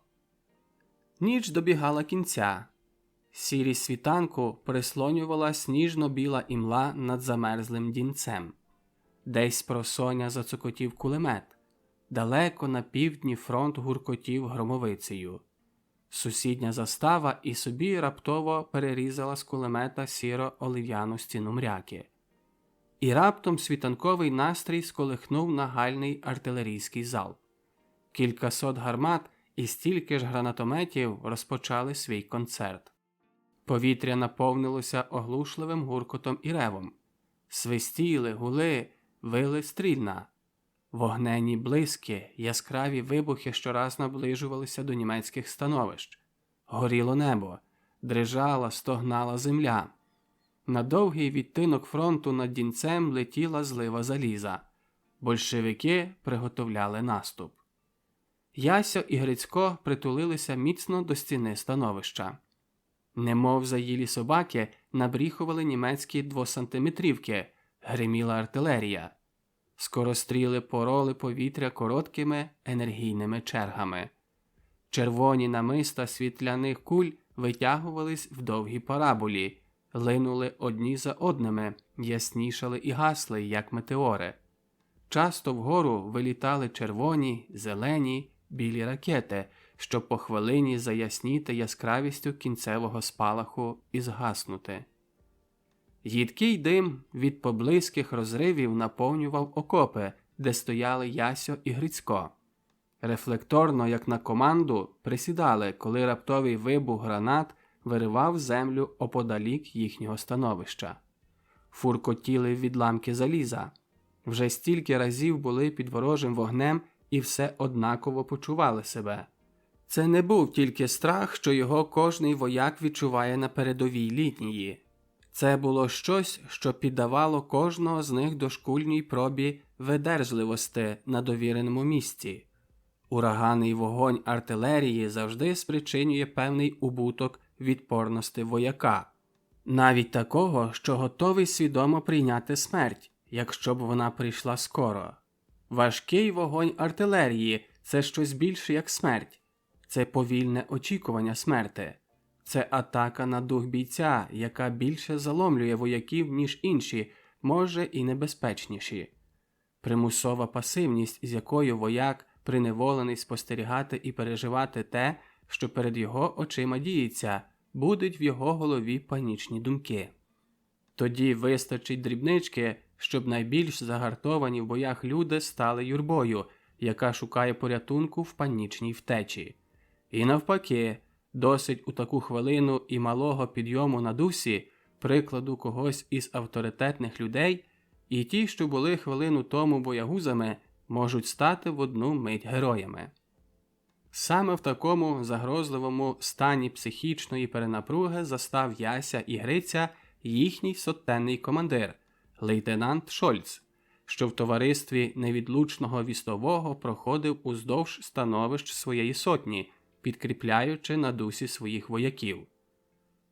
Ніч добігала кінця. Сірість світанку прислонювала сніжно-біла імла над замерзлим Дінцем. Десь просоня зацокотів кулемет. Далеко на півдні фронт гуркотів громовицею. Сусідня застава і собі раптово перерізала з кулемета сіро-олив'яну стіну мряки. І раптом світанковий настрій сколихнув нагальний артилерійський залп. Кількасот гармат і стільки ж гранатометів розпочали свій концерт. Повітря наповнилося оглушливим гуркотом і ревом. Свистіли, гули, вили стрільна. Вогненні блиски, яскраві вибухи щораз наближувалися до німецьких становищ. Горіло небо, дрижала, стогнала земля. На довгий відтинок фронту над Дінцем летіла злива заліза. Большевики приготовляли наступ. Ясьо і Грицько притулилися міцно до стіни становища. Немов заїлі собаки, набріхували німецькі 2-сантиметрівки, гриміла артилерія. Скоростріли пороли повітря короткими енергійними чергами. Червоні намиста світляних куль витягувались в довгі параболі, линули одні за одними, яснішали і гасли, як метеори. Часто вгору вилітали червоні, зелені, білі ракети, щоб по хвилині заясніти яскравістю кінцевого спалаху і згаснути. Їдкий дим від поблизьких розривів наповнював окопи, де стояли Ясьо і Грицько. Рефлекторно, як на команду, присідали, коли раптовий вибух гранат виривав землю оподалік їхнього становища. Фуркотіли відламки заліза. Вже стільки разів були під ворожим вогнем і все однаково почували себе. Це не був тільки страх, що його кожний вояк відчуває на передовій лінії. Це було щось, що піддавало кожного з них дошкульній пробі видержливості на довіреному місці. Ураганний вогонь артилерії завжди спричинює певний убуток відпорності вояка. Навіть такого, що готовий свідомо прийняти смерть, якщо б вона прийшла скоро. Важкий вогонь артилерії – це щось більше, як смерть. Це повільне очікування смерти. Це атака на дух бійця, яка більше заломлює вояків, ніж інші, може і небезпечніші. Примусова пасивність, з якою вояк приневолений спостерігати і переживати те, що перед його очима діється, будуть в його голові панічні думки. Тоді вистачить дрібнички, щоб найбільш загартовані в боях люди стали юрбою, яка шукає порятунку в панічній втечі. І навпаки, досить у таку хвилину і малого підйому на дусі, прикладу когось із авторитетних людей, і ті, що були хвилину тому боягузами, можуть стати в одну мить героями. Саме в такому загрозливому стані психічної перенапруги застав Яся і Гриця їхній сотенний командир, лейтенант Шольц, що в товаристві невідлучного вістового проходив уздовж становищ своєї сотні, підкріпляючи на дусі своїх вояків.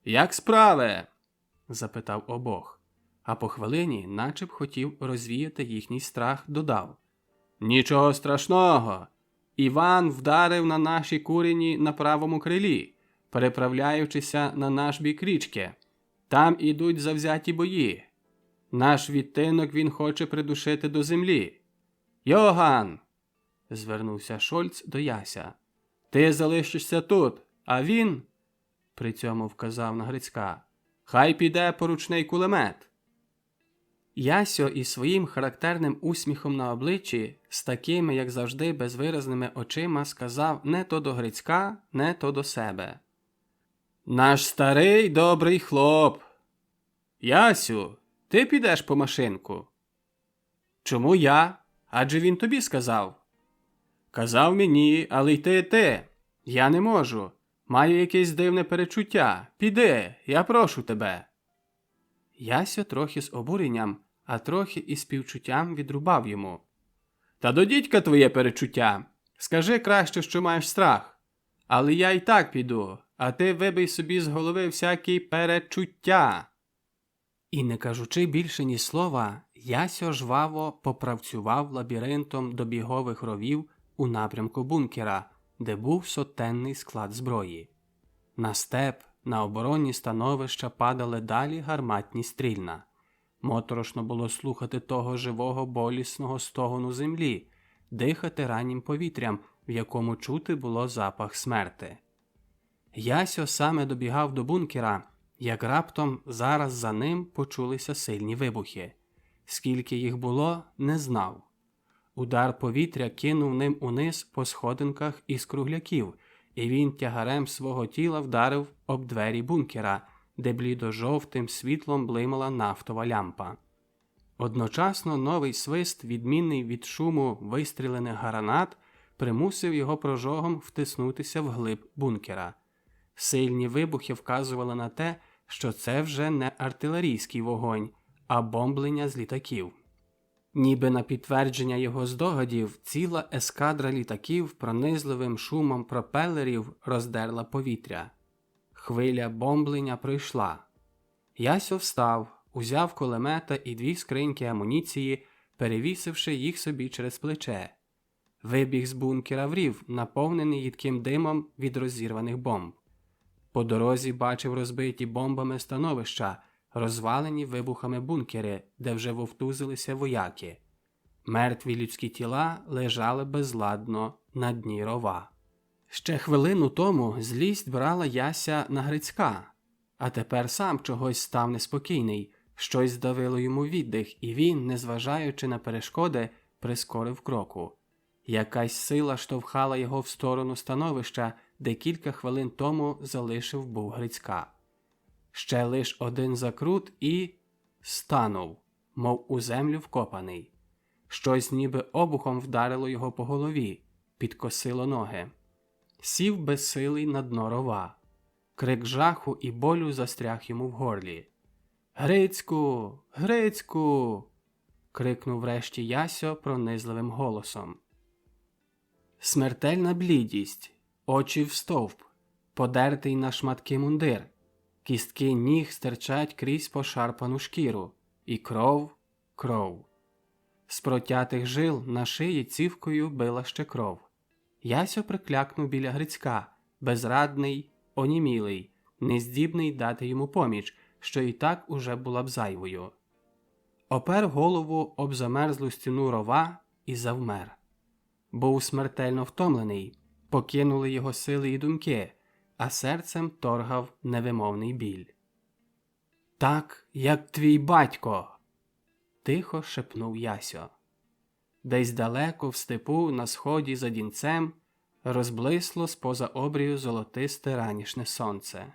«Як справи?» – запитав обох, а по хвилині, наче б хотів розвіяти їхній страх, додав: «Нічого страшного. Іван вдарив на наші курені на правому крилі, переправляючися на наш бік річки. Там ідуть завзяті бої. Наш відтинок він хоче придушити до землі. Йоган!» – звернувся Шольц до Яся. «Ти залишишся тут, а він...» – при цьому вказав на Грицька. «Хай піде по ручний кулемет». Ясьо із своїм характерним усміхом на обличчі, з такими, як завжди, безвиразними очима сказав не то до Грицька, не то до себе: «Наш старий добрий хлоп! Ясю, ти підеш по машинку?» «Чому я? Адже він тобі сказав». «Казав мені, але йти ти. Я не можу. Маю якесь дивне перечуття. Піди, я прошу тебе». Ясьо трохи з обуренням, а трохи із співчуттям відрубав йому: «Та до дідька твоє перечуття. Скажи краще, що маєш страх. Але я й так піду, а ти вибий собі з голови всякі перечуття». І не кажучи більше ні слова, Ясьо жваво попрацював лабіринтом до бігових ровів у напрямку бункера, де був сотенний склад зброї. На степ, на оборонні становища падали далі гарматні стрільна. Моторошно було слухати того живого болісного стогону землі, дихати раннім повітрям, в якому чути було запах смерти. Ясьо саме добігав до бункера, як раптом зараз за ним почулися сильні вибухи. Скільки їх було, не знав. Удар повітря кинув ним униз по сходинках із кругляків, і він тягарем свого тіла вдарив об двері бункера, де блідо-жовтим світлом блимала нафтова лямпа. Одночасно новий свист, відмінний від шуму вистрілених гранат, примусив його прожогом втиснутися вглиб бункера. Сильні вибухи вказували на те, що це вже не артилерійський вогонь, а бомблення з літаків. Ніби на підтвердження його здогадів, ціла ескадра літаків пронизливим шумом пропелерів роздерла повітря. Хвиля бомблення пройшла. Ясьо встав, узяв кулемета і 2 скриньки амуніції, перевісивши їх собі через плече. Вибіг з бункера в рів, наповнений їдким димом від розірваних бомб. По дорозі бачив розбиті бомбами становища, розвалені вибухами бункери, де вже вовтузилися вояки. Мертві людські тіла лежали безладно на дні рова. Ще хвилину тому злість брала Яся на Грицька, а тепер сам чогось став неспокійний, щось здавило йому віддих, і він, незважаючи на перешкоди, прискорив кроку. Якась сила штовхала його в сторону становища, де кілька хвилин тому залишив був Грицька. Ще лиш один закрут і... станув, мов у землю вкопаний. Щось ніби обухом вдарило його по голові, підкосило ноги. Сів безсилий на дно рова. Крик жаху і болю застряг йому в горлі. «Грицьку! Грицьку!» – крикнув врешті Ясьо пронизливим голосом. Смертельна блідість, очі в стовп, подертий на шматки мундир, кістки ніг стирчать крізь пошарпану шкіру, і кров, кров. З протятих жил на шиї цівкою била ще кров. Ясьо приклякнув біля Грицька, безрадний, онімілий, нездібний дати йому поміч, що і так уже була б зайвою. Опер голову об замерзлу стіну рова і завмер. Був смертельно втомлений, покинули його сили і думки, а серцем торгав невимовний біль. «Так, як твій батько!» тихо шепнув Ясьо. Десь далеко в степу на сході за Дінцем розблисло з-поза обрію золотисте ранішне сонце.